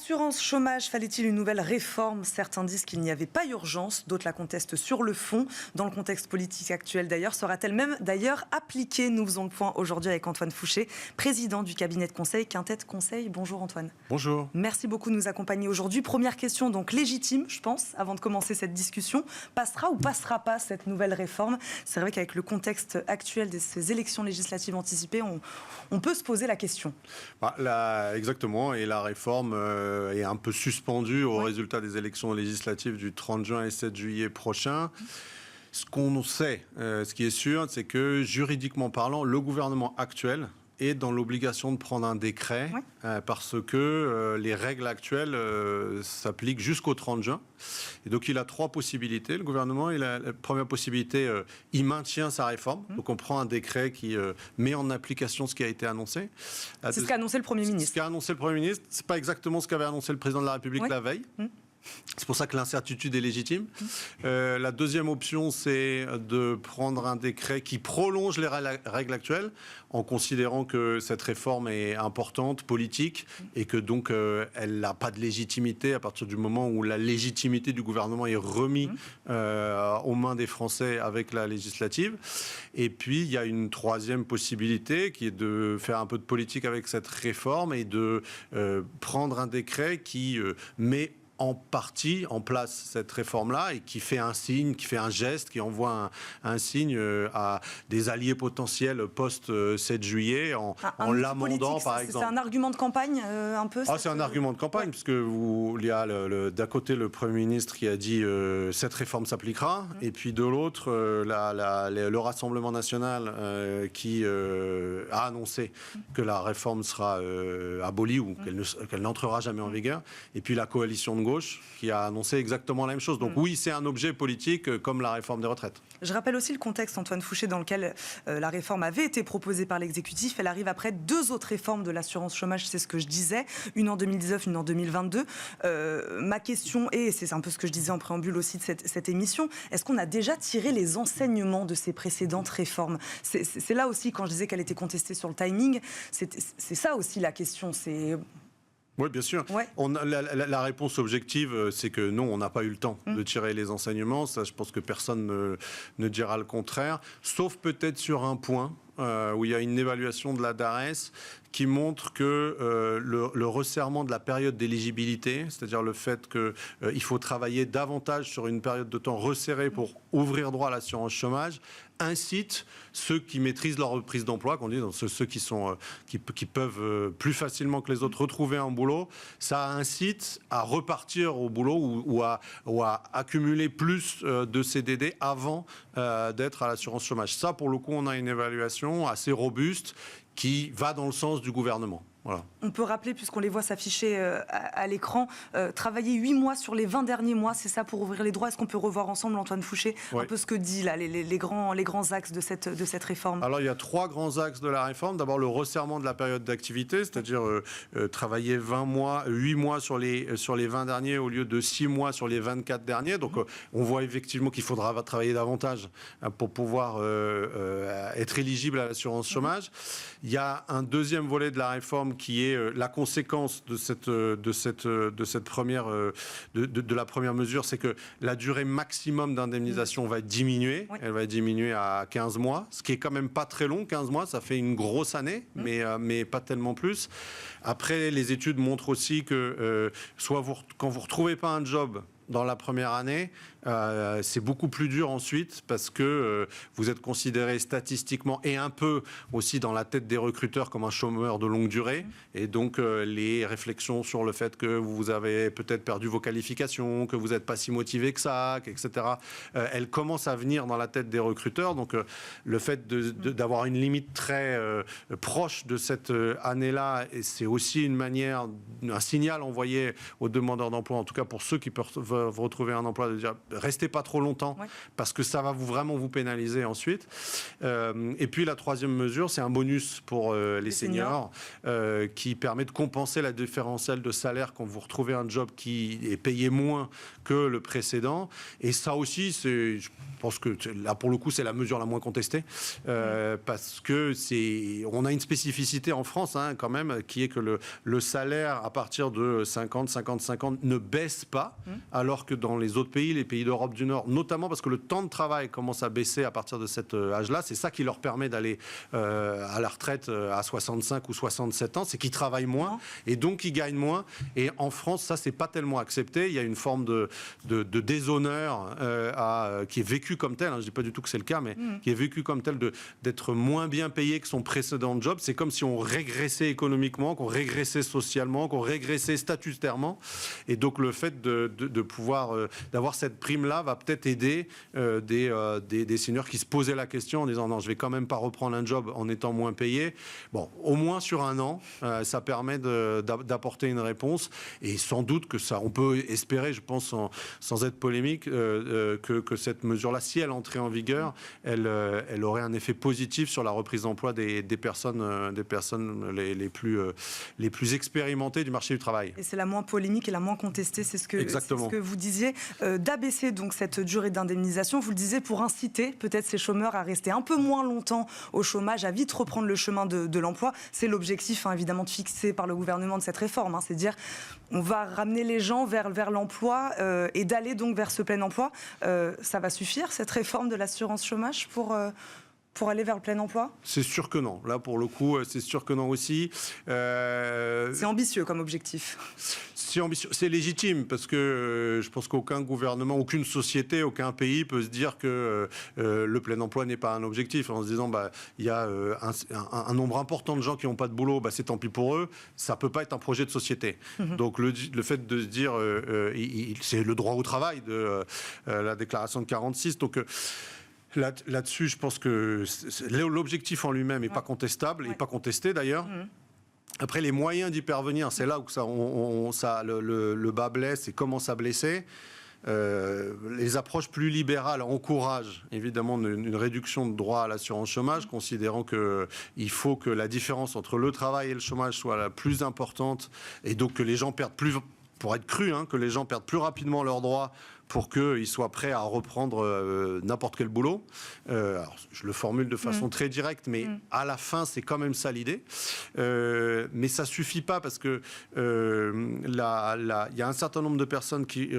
L'assurance chômage, fallait-il une nouvelle réforme? Certains disent qu'il n'y avait pas urgence, d'autres la contestent sur le fond. Dans le contexte politique actuel d'ailleurs, sera-t-elle même d'ailleurs appliquée? Nous faisons le point aujourd'hui avec Antoine Fouché, président du cabinet de conseil Quintet Conseil. Bonjour Antoine. Bonjour. Merci beaucoup de nous accompagner aujourd'hui. Première question donc légitime, je pense, avant de commencer cette discussion. Passera ou passera pas cette nouvelle réforme? C'est vrai qu'avec le contexte actuel de ces élections législatives anticipées, on peut se poser la question. Exactement, et la réforme est un peu suspendue au résultat des élections législatives du 30 juin et 7 juillet prochain. Ce qu'on sait, ce qui est sûr, c'est que juridiquement parlant, le gouvernement actuel est dans l'obligation de prendre un décret parce que les règles actuelles s'appliquent jusqu'au 30 juin. Et donc il a trois possibilités. Le gouvernement, la première possibilité, il maintient sa réforme. Donc on prend un décret qui met en application ce qui a été annoncé. C'est ce qu'a annoncé le Premier ministre. Ce qu'a annoncé le Premier ministre, c'est pas exactement ce qu'avait annoncé le Président de la République la veille. C'est pour ça que l'incertitude est légitime. La deuxième option, c'est de prendre un décret qui prolonge les règles actuelles en considérant que cette réforme est importante, politique, et que donc elle n'a pas de légitimité à partir du moment où la légitimité du gouvernement est remise aux mains des Français avec la législative. Et puis, il y a une troisième possibilité qui est de faire un peu de politique avec cette réforme et de prendre un décret qui met en partie en place cette réforme-là et qui fait un signe, qui fait un geste, qui envoie un signe à des alliés potentiels post-7 juillet en l'amendant, par exemple. C'est un argument de campagne un peu? C'est un argument de campagne, puisque il y a d'un côté le Premier ministre qui a dit cette réforme s'appliquera, et puis de l'autre le Rassemblement national qui a annoncé que la réforme sera abolie ou qu'elle n'entrera jamais en vigueur, et puis la coalition de gauche qui a annoncé exactement la même chose. Donc oui, c'est un objet politique comme la réforme des retraites. Je rappelle aussi le contexte, Antoine Fouché, dans lequel la réforme avait été proposée par l'exécutif. Elle arrive après deux autres réformes de l'assurance chômage, c'est ce que je disais, une en 2019, une en 2022. Ma question est, c'est un peu ce que je disais en préambule aussi de cette émission, est-ce qu'on a déjà tiré les enseignements de ces précédentes réformes? C'est là aussi, quand je disais qu'elle était contestée sur le timing, c'est ça aussi la question, c'est... Oui, bien sûr. La réponse objective, c'est que non, on n'a pas eu le temps de tirer les enseignements. Ça, je pense que personne ne dira le contraire, sauf peut-être sur un point où il y a une évaluation de la DARES qui montre que le resserrement de la période d'éligibilité, c'est-à-dire le fait qu'il faut travailler davantage sur une période de temps resserrée pour ouvrir droit à l'assurance chômage, incite ceux qui maîtrisent leur reprise d'emploi, qu'on dit, ceux qui peuvent plus facilement que les autres retrouver un boulot, ça incite à repartir au boulot ou à accumuler plus de CDD avant d'être à l'assurance chômage. Ça, pour le coup, on a une évaluation assez robuste qui va dans le sens du gouvernement. Voilà. On peut rappeler, puisqu'on les voit s'afficher à l'écran, travailler 8 mois sur les 20 derniers mois, c'est ça pour ouvrir les droits. Est-ce qu'on peut revoir ensemble, Antoine Fouché, un peu ce que dit là, les grands axes de cette réforme? Alors, il y a trois grands axes de la réforme. D'abord, le resserrement de la période d'activité, c'est-à-dire travailler 8 mois sur les 20 derniers au lieu de 6 mois sur les 24 derniers. Donc, on voit effectivement qu'il faudra travailler davantage pour pouvoir être éligible à l'assurance chômage. Il y a un deuxième volet de la réforme qui est la conséquence de la première mesure, c'est que la durée maximum d'indemnisation va diminuer. Elle va diminuer à 15 mois, ce qui est quand même pas très long. 15 mois, ça fait une grosse année, mais pas tellement plus. Après, les études montrent aussi que quand vous retrouvez pas un job dans la première année, c'est beaucoup plus dur ensuite parce que vous êtes considéré statistiquement et un peu aussi dans la tête des recruteurs comme un chômeur de longue durée. Et donc, les réflexions sur le fait que vous avez peut-être perdu vos qualifications, que vous n'êtes pas si motivé que ça, etc., elles commencent à venir dans la tête des recruteurs. Donc, le fait d'avoir une limite très proche de cette année-là, c'est aussi une manière, un signal envoyé aux demandeurs d'emploi, en tout cas pour ceux qui peuvent vous retrouvez un emploi, de dire restez pas trop longtemps parce que ça va vraiment vous pénaliser ensuite. Et puis la troisième mesure, c'est un bonus pour les seniors qui permet de compenser la différentielle de salaire quand vous retrouvez un job qui est payé moins que le précédent. Et ça aussi, je pense que là, pour le coup, c'est la mesure la moins contestée parce que on a une spécificité en France quand même, qui est que le salaire à partir de 50 ans ne baisse pas, alors que dans les autres pays, les pays d'Europe du Nord, notamment parce que le temps de travail commence à baisser à partir de cet âge-là, c'est ça qui leur permet d'aller à la retraite à 65 ou 67 ans, c'est qu'ils travaillent moins et donc ils gagnent moins. Et en France, ça, c'est pas tellement accepté. Il y a une forme de déshonneur qui est vécu comme tel, je dis pas du tout que c'est le cas, mais qui est vécu comme tel d'être moins bien payé que son précédent job. C'est comme si on régressait économiquement, qu'on régressait socialement, qu'on régressait statutairement. Et donc le fait de pouvoir d'avoir cette prime-là va peut-être aider des seniors qui se posaient la question en disant non, je vais quand même pas reprendre un job en étant moins payé. Bon, au moins sur un an, ça permet d'apporter une réponse. Et sans doute que ça, on peut espérer, je pense, sans être polémique, que cette mesure-là, si elle entrait en vigueur, elle aurait un effet positif sur la reprise d'emploi des personnes les plus expérimentées du marché du travail. Et c'est la moins polémique et la moins contestée, c'est ce que vous disiez. D'abaisser donc cette durée d'indemnisation, vous le disiez, pour inciter peut-être ces chômeurs à rester un peu moins longtemps au chômage, à vite reprendre le chemin de l'emploi. C'est l'objectif évidemment fixé par le gouvernement de cette réforme. C'est de dire on va ramener les gens vers l'emploi et d'aller donc vers ce plein emploi. Ça va suffire, cette réforme de l'assurance chômage, pour aller vers le plein emploi ? C'est sûr que non. Là, pour le coup, c'est sûr que non aussi. C'est ambitieux comme objectif. C'est ambitieux. C'est légitime parce que je pense qu'aucun gouvernement, aucune société, aucun pays peut se dire que le plein emploi n'est pas un objectif. En se disant, il y a un nombre important de gens qui n'ont pas de boulot, c'est tant pis pour eux. Ça ne peut pas être un projet de société. Donc le fait de se dire, c'est le droit au travail de la déclaration de 46. Donc là-dessus, je pense que l'objectif en lui-même n'est pas contestable, et pas contesté d'ailleurs. Après, les moyens d'y parvenir, c'est là où le bas blesse et commence à blesser. Les approches plus libérales encouragent évidemment une réduction de droit à l'assurance chômage, considérant qu'il faut que la différence entre le travail et le chômage soit la plus importante, et donc que les gens perdent plus, pour être cru, que les gens perdent plus rapidement leurs droits pour qu'ils soient prêts à reprendre n'importe quel boulot. Alors, je le formule de façon très directe, mais à la fin, c'est quand même ça l'idée. Mais ça suffit pas parce que il y a un certain nombre de personnes qui...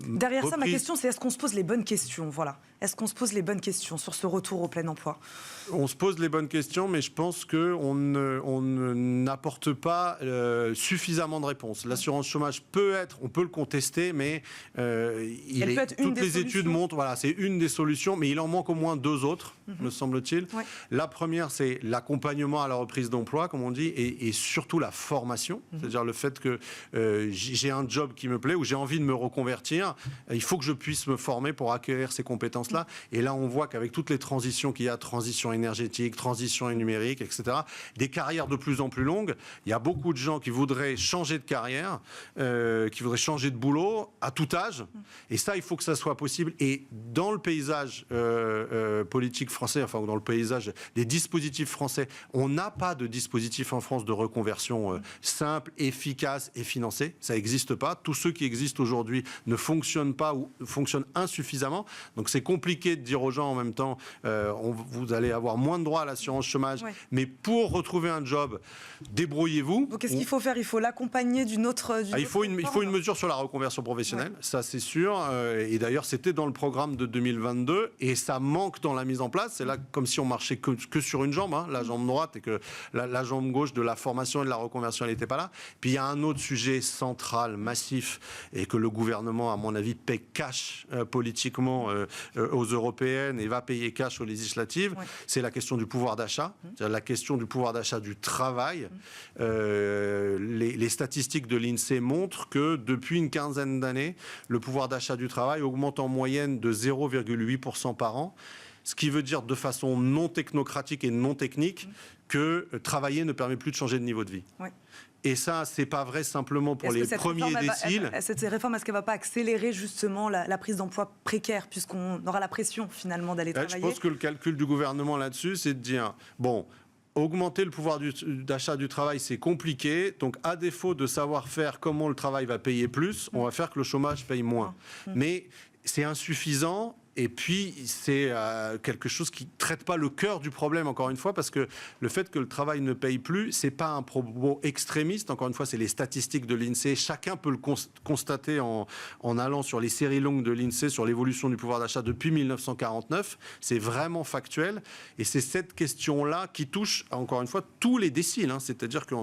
Derrière ça, ma question, c'est est-ce qu'on se pose les bonnes questions ? Voilà. Est-ce qu'on se pose les bonnes questions sur ce retour au plein emploi ? On se pose les bonnes questions, mais je pense qu'on n'apporte pas suffisamment de réponses. L'assurance chômage on peut le contester, mais toutes les études montrent, c'est une des solutions, mais il en manque au moins deux autres, me semble-t-il. Ouais. La première, c'est l'accompagnement à la reprise d'emploi, comme on dit, et surtout la formation. C'est-à-dire le fait que j'ai un job qui me plaît, ou j'ai envie de me reconvertir, il faut que je puisse me former pour acquérir ces compétences-là. Et là, on voit qu'avec toutes les transitions qu'il y a, transition énergétique, transition numérique, etc., des carrières de plus en plus longues, il y a beaucoup de gens qui voudraient changer de carrière, qui voudraient changer de boulot à tout âge. Et ça, il faut que ça soit possible. Et dans le paysage politique français, enfin, dans le paysage des dispositifs français, on n'a pas de dispositif en France de reconversion simple, efficace et financé. Ça n'existe pas. Tous ceux qui existent aujourd'hui ne fonctionnent pas ou fonctionnent insuffisamment. Donc, c'est compliqué de dire aux gens en même temps, vous allez avoir moins de droits à l'assurance chômage, mais pour retrouver un job, débrouillez-vous. Donc, qu'est-ce qu'il faut faire ? Il faut l'accompagner d'une autre... il faut une mesure sur la reconversion professionnelle, ça c'est sûr. Et d'ailleurs, c'était dans le programme de 2022 et ça manque dans la mise en place. C'est là comme si on marchait que sur une jambe, la jambe droite, et que la jambe gauche de la formation et de la reconversion, elle n'était pas là. Puis il y a un autre sujet central, massif, et que le gouvernement, à mon avis, paie cash politiquement aux européennes et va payer cash aux législatives. C'est la question du pouvoir d'achat, c'est-à-dire la question du pouvoir d'achat du travail. Les statistiques de l'INSEE montrent que depuis une quinzaine d'années, le pouvoir d'achat du travail augmente en moyenne de 0,8% par an, ce qui veut dire de façon non technocratique et non technique que travailler ne permet plus de changer de niveau de vie. Et ça, c'est pas vrai simplement pour les premiers déciles. Cette réforme, est-ce qu'elle va pas accélérer justement la prise d'emploi précaire, puisqu'on aura la pression finalement d'aller travailler? Je pense que le calcul du gouvernement là-dessus, c'est de dire, bon, augmenter le pouvoir d'achat du travail, c'est compliqué. Donc, à défaut de savoir faire comment le travail va payer plus, on va faire que le chômage paye moins. Mais c'est insuffisant. Et puis, c'est quelque chose qui ne traite pas le cœur du problème, encore une fois, parce que le fait que le travail ne paye plus, ce n'est pas un propos extrémiste. Encore une fois, c'est les statistiques de l'INSEE. Chacun peut le constater en allant sur les séries longues de l'INSEE, sur l'évolution du pouvoir d'achat depuis 1949. C'est vraiment factuel. Et c'est cette question-là qui touche, encore une fois, tous les déciles. C'est-à-dire que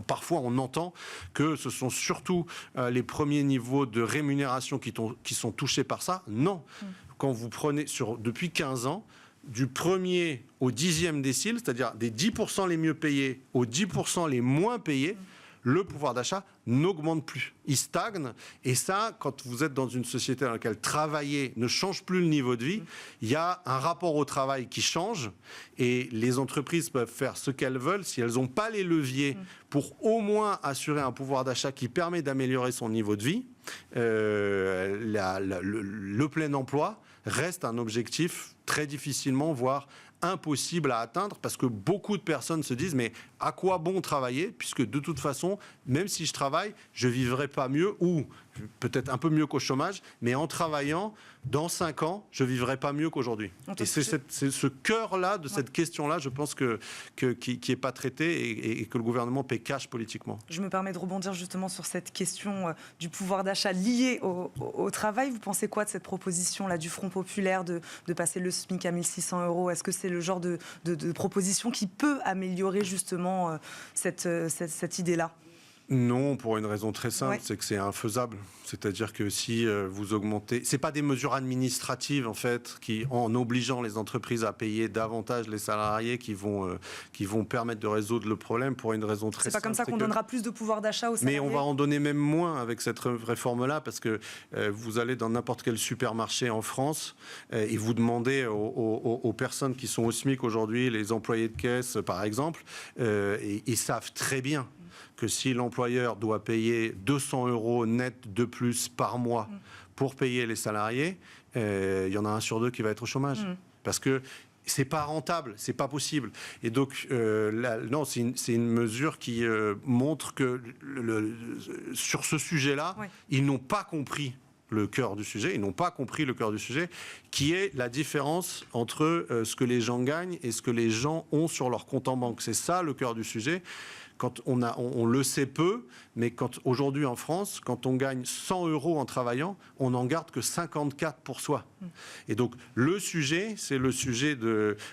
parfois, on entend que ce sont surtout les premiers niveaux de rémunération qui sont touchés par ça. Non. Quand vous prenez depuis 15 ans, du premier au 10e décile, c'est-à-dire des 10% les mieux payés aux 10% les moins payés, le pouvoir d'achat n'augmente plus. Il stagne. Et ça, quand vous êtes dans une société dans laquelle travailler ne change plus le niveau de vie, il y a un rapport au travail qui change. Et les entreprises peuvent faire ce qu'elles veulent si elles n'ont pas les leviers pour au moins assurer un pouvoir d'achat qui permet d'améliorer son niveau de vie. Le plein emploi reste un objectif très difficilement, voire impossible à atteindre, parce que beaucoup de personnes se disent mais à quoi bon travailler, puisque de toute façon, même si je travaille, je ne vivrai pas mieux, ou peut-être un peu mieux qu'au chômage, mais en travaillant, dans 5 ans, je ne vivrai pas mieux qu'aujourd'hui. Et c'est ce cœur-là de cette question-là, je pense, qui n'est pas traité et que le gouvernement paie cash politiquement. Je me permets de rebondir justement sur cette question du pouvoir d'achat lié au travail. Vous pensez quoi de cette proposition-là du Front populaire de passer le SMIC à 1 600 €? Est-ce que c'est le genre de proposition qui peut améliorer justement cette idée-là? Non, pour une raison très simple, c'est que c'est infaisable. C'est-à-dire que si vous augmentez... C'est pas des mesures administratives, en fait, qui, en obligeant les entreprises à payer davantage les salariés, qui vont permettre de résoudre le problème, pour une raison très simple. C'est pas comme ça qu'on donnera plus de pouvoir d'achat aux salariés? Mais on va en donner même moins avec cette réforme-là, parce que vous allez dans n'importe quel supermarché en France et vous demandez aux personnes qui sont au SMIC aujourd'hui, les employés de caisse, par exemple, ils savent très bien que si l'employeur doit payer 200 € net de plus par mois pour payer les salariés, il y en a 1 sur 2 qui va être au chômage. Parce que c'est pas rentable, c'est pas possible. Et donc, non, c'est une mesure qui montre que sur ce sujet-là, ils n'ont pas compris le cœur du sujet, ils n'ont pas compris le cœur du sujet, qui est la différence entre ce que les gens gagnent et ce que les gens ont sur leur compte en banque. C'est ça le cœur du sujet. Quand on le sait peu, mais aujourd'hui en France, quand on gagne 100 € en travaillant, on n'en garde que 54 pour soi. Et donc le sujet, c'est le sujet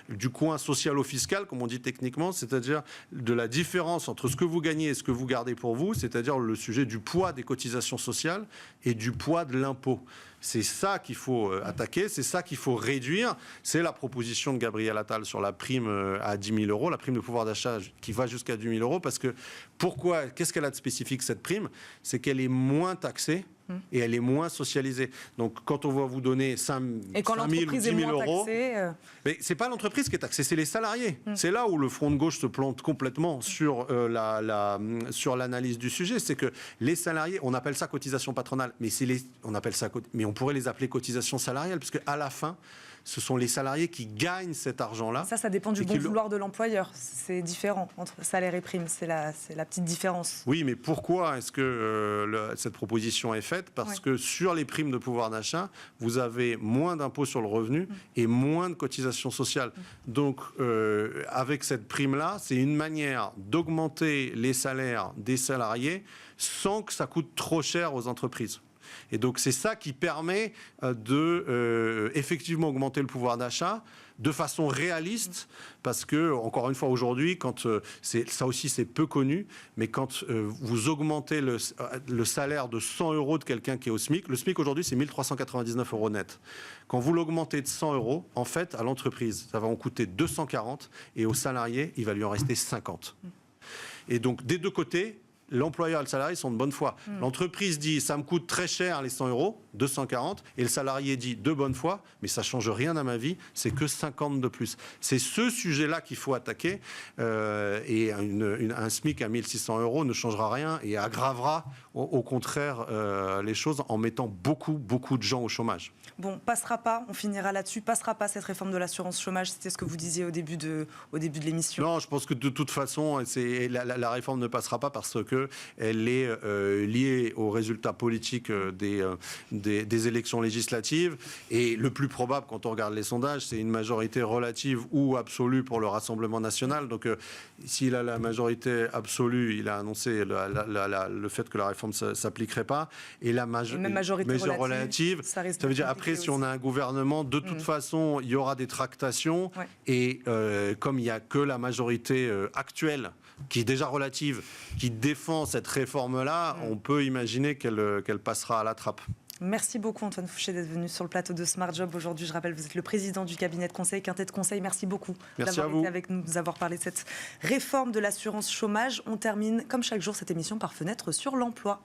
du coin socialo-fiscal, comme on dit techniquement, c'est-à-dire de la différence entre ce que vous gagnez et ce que vous gardez pour vous, c'est-à-dire le sujet du poids des cotisations sociales et du poids de l'impôt. C'est ça qu'il faut attaquer, c'est ça qu'il faut réduire. C'est la proposition de Gabriel Attal sur la prime à 10 000 €, la prime de pouvoir d'achat qui va jusqu'à 10 000 €. Parce que qu'est-ce qu'elle a de spécifique, cette prime? C'est qu'elle est moins taxée et elle est moins socialisée. Donc quand on va vous donner 5 000 ou 10 000 €, mais c'est pas l'entreprise qui est taxée, c'est les salariés. C'est là où le Front de gauche se plante complètement sur l'analyse du sujet. C'est que les salariés, on appelle ça cotisation patronale, mais on pourrait les appeler cotisation salariale, puisque à la fin, ce sont les salariés qui gagnent cet argent-là. Ça dépend du bon vouloir de l'employeur. C'est différent entre salaire et prime. C'est la petite différence. Oui, mais pourquoi est-ce que cette proposition est faite? Parce que sur les primes de pouvoir d'achat, vous avez moins d'impôts sur le revenu et moins de cotisations sociales. Donc, avec cette prime-là, c'est une manière d'augmenter les salaires des salariés sans que ça coûte trop cher aux entreprises. Et donc c'est ça qui permet de effectivement augmenter le pouvoir d'achat de façon réaliste, parce que, encore une fois, aujourd'hui, ça aussi c'est peu connu, mais quand vous augmentez le salaire de 100 € de quelqu'un qui est au SMIC, le SMIC aujourd'hui c'est 1 399 € net. Quand vous l'augmentez de 100 €, en fait, à l'entreprise, ça va en coûter 240, et au salarié, il va lui en rester 50. Et donc, des deux côtés, l'employeur et le salarié sont de bonne foi. L'entreprise dit, ça me coûte très cher les 100 euros, 240, et le salarié dit, de bonne foi, mais ça change rien à ma vie, c'est que 50 de plus. C'est ce sujet-là qu'il faut attaquer, et un SMIC à 1600 euros ne changera rien et aggravera au contraire les choses en mettant beaucoup de gens au chômage. Bon, passera pas, on finira là-dessus, passera pas cette réforme de l'assurance chômage, c'était ce que vous disiez au début de l'émission. Non, je pense que de toute façon, la réforme ne passera pas parce qu'elle est liée aux résultats politiques des élections législatives. Et le plus probable, quand on regarde les sondages, c'est une majorité relative ou absolue pour le Rassemblement national. Donc, s'il a la majorité absolue, il a annoncé le fait que la réforme ne s'appliquerait pas. Et la majorité relative, ça veut dire après, si on a un gouvernement, de toute façon, il y aura des tractations. Ouais. Et comme il n'y a que la majorité actuelle, qui est déjà relative, qui défend cette réforme-là, on peut imaginer qu'elle passera à la trappe. Merci beaucoup Antoine Fouché d'être venu sur le plateau de Smart Job aujourd'hui. Je rappelle, vous êtes le président du cabinet de conseil Quintet de Conseil. Merci beaucoup d'avoir été avec nous, de nous avoir parlé de cette réforme de l'assurance chômage. On termine, comme chaque jour, cette émission par Fenêtre sur l'emploi.